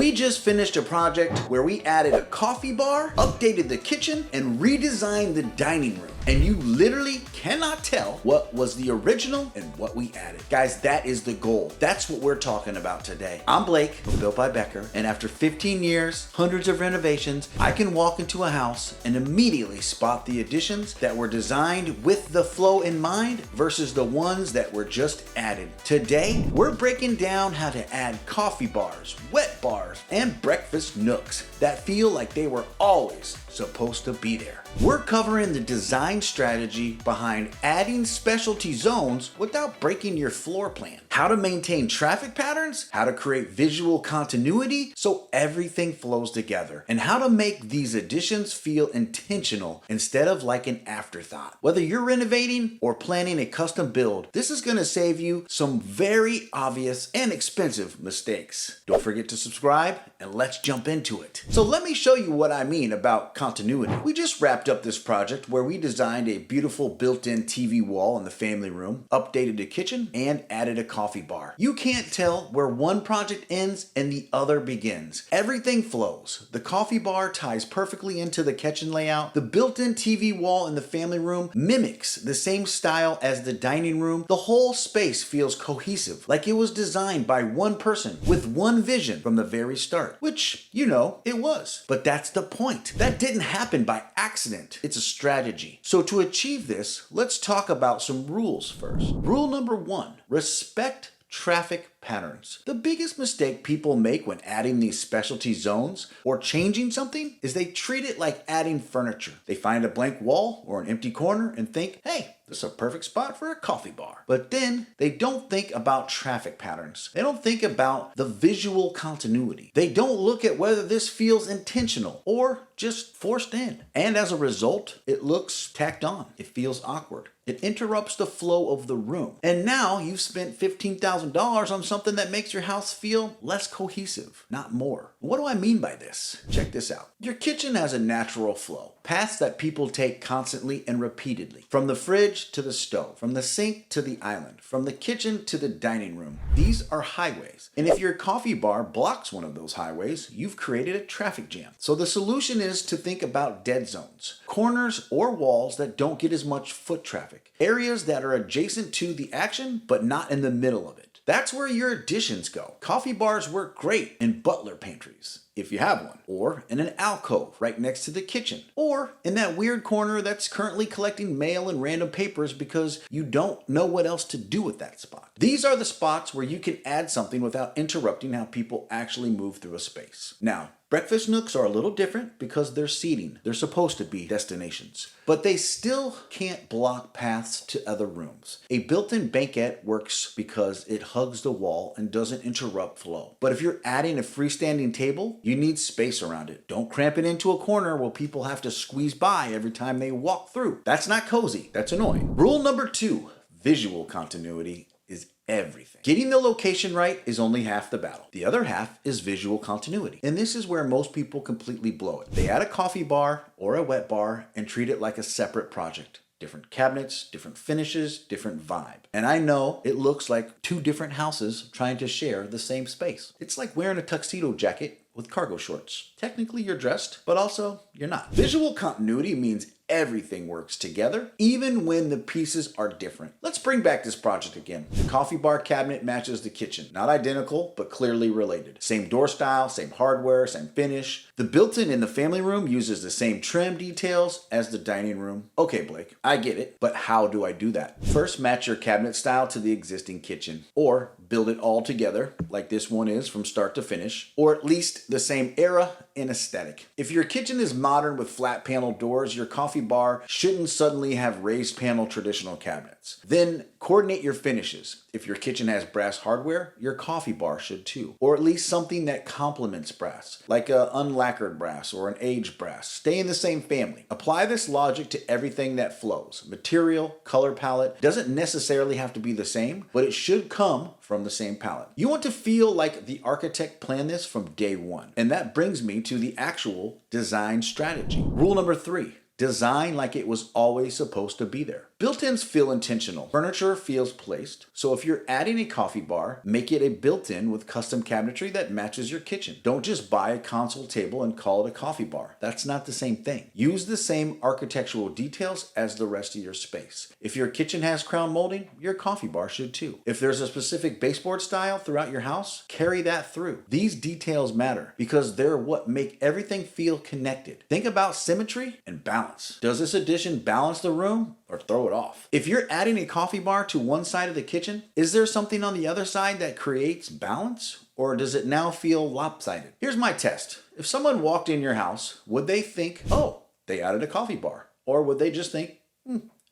We just finished a project where we added a coffee bar, updated the kitchen, and redesigned the dining room. And you literally cannot tell what was the original and what we added. Guys, that is the goal. That's what we're talking about today. I'm Blake from Built by Becker, and after 15 years, hundreds of renovations, I can walk into a house and immediately spot the additions that were designed with the flow in mind versus the ones that were just added. Today, we're breaking down how to add coffee bars, wet bars, and breakfast nooks that feel like they were always supposed to be there. We're covering the design strategy behind adding specialty zones without breaking your floor plan, how to maintain traffic patterns, how to create visual continuity so everything flows together, and how to make these additions feel intentional instead of like an afterthought. Whether you're renovating or planning a custom build, this is going to save you some very obvious and expensive mistakes. Don't forget to subscribe and let's jump into it. So let me show you what I mean about continuity. We just wrapped up this project where we designed a beautiful built-in TV wall in the family room, updated the kitchen, and added a coffee bar. You can't tell where one project ends and the other begins. Everything flows. The coffee bar ties perfectly into the kitchen layout. The built-in TV wall in the family room mimics the same style as the dining room. The whole space feels cohesive, like it was designed by one person with one vision from the very start, which, you know, it was. But that's the point. That didn't happen by accident. It's a strategy. So to achieve this, let's talk about some rules first. Rule number 1, respect traffic patterns. The biggest mistake people make when adding these specialty zones or changing something is they treat it like adding furniture. They find a blank wall or an empty corner and think, hey, this is a perfect spot for a coffee bar. But then they don't think about traffic patterns. They don't think about the visual continuity. They don't look at whether this feels intentional or just forced in. And as a result, it looks tacked on. It feels awkward. It interrupts the flow of the room. And now you've spent $15,000 on something that makes your house feel less cohesive, not more. What do I mean by this? Check this out. Your kitchen has a natural flow. Paths that people take constantly and repeatedly. From the fridge to the stove, from the sink to the island, from the kitchen to the dining room. These are highways. And if your coffee bar blocks one of those highways, you've created a traffic jam. So the solution is to think about dead zones, corners or walls that don't get as much foot traffic, areas that are adjacent to the action but not in the middle of it. That's where your additions go. Coffee bars work great in butler pantries, if you have one, or in an alcove right next to the kitchen, or in that weird corner that's currently collecting mail and random papers because you don't know what else to do with that spot. These are the spots where you can add something without interrupting how people actually move through a space. Now, breakfast nooks are a little different because they're seating. They're supposed to be destinations, but they still can't block paths to other rooms. A built-in banquette works because it hugs the wall and doesn't interrupt flow. But if you're adding a freestanding table, you need space around it. Don't cramp it into a corner where people have to squeeze by every time they walk through. That's not cozy. That's annoying. Rule number 2, visual continuity is everything. Getting the location right is only half the battle. The other half is visual continuity. And this is where most people completely blow it. They add a coffee bar or a wet bar and treat it like a separate project. Different cabinets, different finishes, different vibe. And I know it looks like two different houses trying to share the same space. It's like wearing a tuxedo jacket with cargo shorts. Technically you're dressed, but also you're not. Visual continuity means everything works together, even when the pieces are different. Let's bring back this project again. The coffee bar cabinet matches the kitchen. Not identical, but clearly related. Same door style, same hardware, same finish. The built-in in the family room uses the same trim details as the dining room. Okay, Blake, I get it, but how do I do that? First, match your cabinet style to the existing kitchen, or build it all together, like this one is from start to finish, or at least the same era and aesthetic. If your kitchen is modern with flat panel doors, your coffee bar shouldn't suddenly have raised panel traditional cabinets. Then coordinate your finishes. If your kitchen has brass hardware, your coffee bar should too, or at least something that complements brass, like a unlacquered brass or an aged brass. Stay in the same family. Apply this logic to everything that flows. Material, color palette doesn't necessarily have to be the same, but it should come from the same palette. You want to feel like the architect planned this from day one. And that brings me to the actual design strategy. Rule number 3, design like it was always supposed to be there. Built-ins feel intentional. Furniture feels placed. So if you're adding a coffee bar, make it a built-in with custom cabinetry that matches your kitchen. Don't just buy a console table and call it a coffee bar. That's not the same thing. Use the same architectural details as the rest of your space. If your kitchen has crown molding, your coffee bar should too. If there's a specific baseboard style throughout your house, carry that through. These details matter because they're what make everything feel connected. Think about symmetry and balance. Does this addition balance the room or throw it off? If you're adding a coffee bar to one side of the kitchen, is there something on the other side that creates balance? Or does it now feel lopsided? Here's my test. If someone walked in your house, would they think, oh, they added a coffee bar? Or would they just think,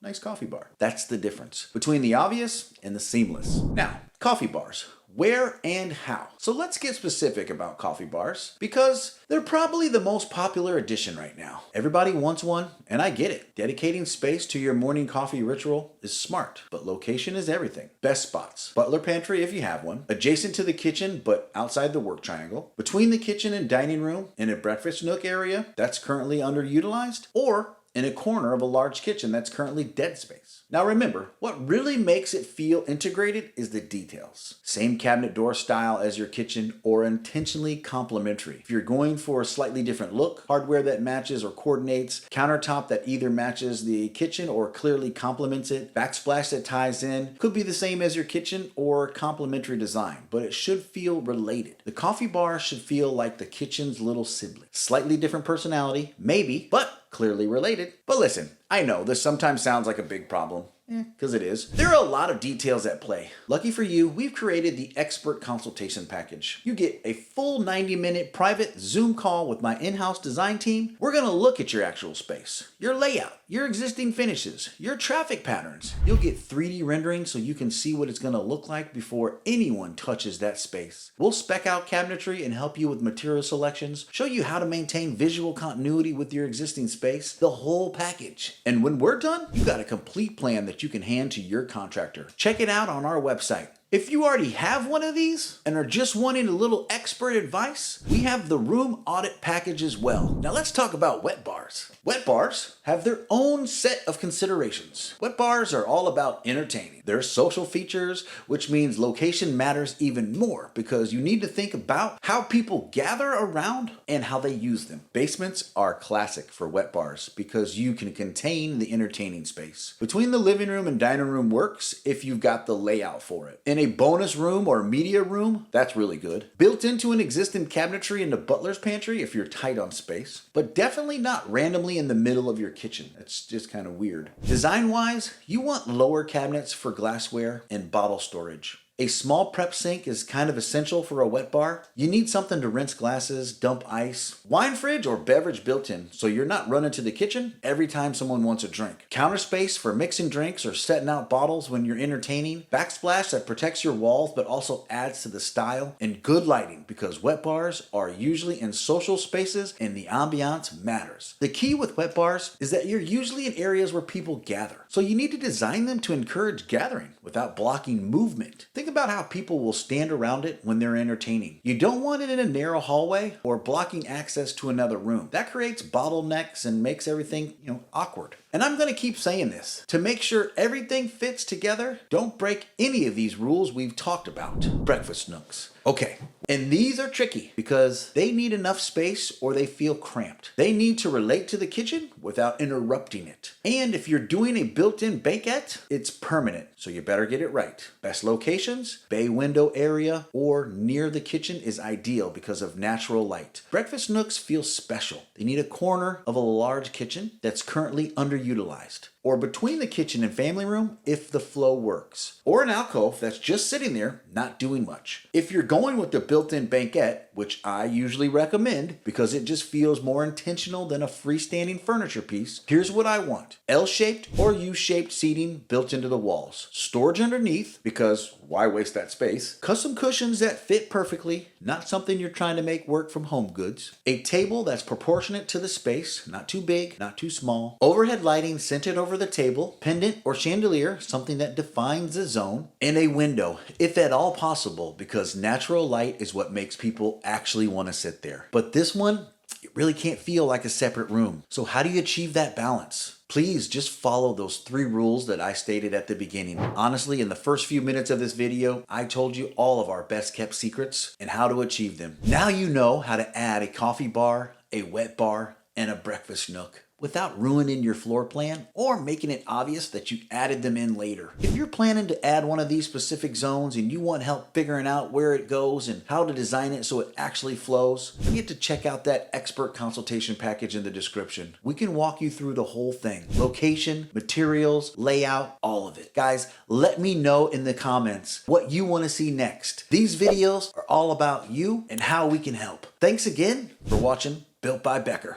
nice coffee bar? That's the difference between the obvious and the seamless. Now, coffee bars. Where and how? So let's get specific about coffee bars because they're probably the most popular addition right now. Everybody wants one, and I get it. Dedicating space to your morning coffee ritual is smart, but location is everything. Best spots: butler pantry if you have one, adjacent to the kitchen but outside the work triangle, between the kitchen and dining room in a breakfast nook area that's currently underutilized, or in a corner of a large kitchen that's currently dead space. Now remember, what really makes it feel integrated is the details. Same cabinet door style as your kitchen or intentionally complementary. If you're going for a slightly different look, hardware that matches or coordinates, countertop that either matches the kitchen or clearly complements it, backsplash that ties in, could be the same as your kitchen or complementary design, but it should feel related. The coffee bar should feel like the kitchen's little sibling. Slightly different personality, maybe, but clearly related. But listen, I know this sometimes sounds like a big problem. Because it is. There are a lot of details at play. Lucky for you, we've created the Expert Consultation Package. You get a full 90-minute private Zoom call with my in-house design team. We're going to look at your actual space, your layout, your existing finishes, your traffic patterns. You'll get 3D rendering so you can see what it's going to look like before anyone touches that space. We'll spec out cabinetry and help you with material selections, show you how to maintain visual continuity with your existing space, the whole package. And when we're done, you got a complete plan that you can hand to your contractor. Check it out on our website. If you already have one of these and are just wanting a little expert advice, we have the room audit package as well. Now let's talk about wet bars. Wet bars have their own set of considerations. Wet bars are all about entertaining. They're social features, which means location matters even more because you need to think about how people gather around and how they use them. Basements are classic for wet bars because you can contain the entertaining space. Between the living room and dining room works if you've got the layout for it. In a bonus room or media room, that's really good. Built into an existing cabinetry in the butler's pantry if you're tight on space, but definitely not randomly in the middle of your kitchen. That's just kind of weird. Design-wise, you want lower cabinets for glassware and bottle storage. A small prep sink is kind of essential for a wet bar. You need something to rinse glasses, dump ice, wine fridge or beverage built in so you're not running to the kitchen every time someone wants a drink. Counter space for mixing drinks or setting out bottles when you're entertaining. Backsplash that protects your walls but also adds to the style. And good lighting because wet bars are usually in social spaces and the ambiance matters. The key with wet bars is that you're usually in areas where people gather. So you need to design them to encourage gathering without blocking movement. Think about how people will stand around it when they're entertaining. You don't want it in a narrow hallway or blocking access to another room. That creates bottlenecks and makes everything, awkward. And I'm going to keep saying this. To make sure everything fits together, don't break any of these rules we've talked about. Breakfast nooks. Okay, and these are tricky because they need enough space or they feel cramped. They need to relate to the kitchen without interrupting it. And if you're doing a built-in banquette, it's permanent, so you better get it right. Best locations, bay window area, or near the kitchen is ideal because of natural light. Breakfast nooks feel special. They need a corner of a large kitchen that's currently underutilized, or between the kitchen and family room if the flow works, or an alcove that's just sitting there not doing much. If you're going with the built-in banquette, which I usually recommend because it just feels more intentional than a freestanding furniture piece, here's what I want. L-shaped or U-shaped seating built into the walls. Storage underneath because why waste that space? Custom cushions that fit perfectly, not something you're trying to make work from home goods. A table that's proportionate to the space, not too big, not too small. Overhead lighting centered over the table, pendant or chandelier, something that defines the zone. And a window, if at all possible, because natural light is what makes people actually want to sit there. But this one, it really can't feel like a separate room. So how do you achieve that balance? Please just follow those 3 rules that I stated at the beginning. Honestly, in the first few minutes of this video, I told you all of our best kept secrets and how to achieve them. Now you know how to add a coffee bar, a wet bar, and a breakfast nook without ruining your floor plan or making it obvious that you added them in later. If you're planning to add one of these specific zones and you want help figuring out where it goes and how to design it so it actually flows, you get to check out that expert consultation package in the description. We can walk you through the whole thing. Location, materials, layout, all of it. Guys, let me know in the comments what you want to see next. These videos are all about you and how we can help. Thanks again for watching Built by Becker.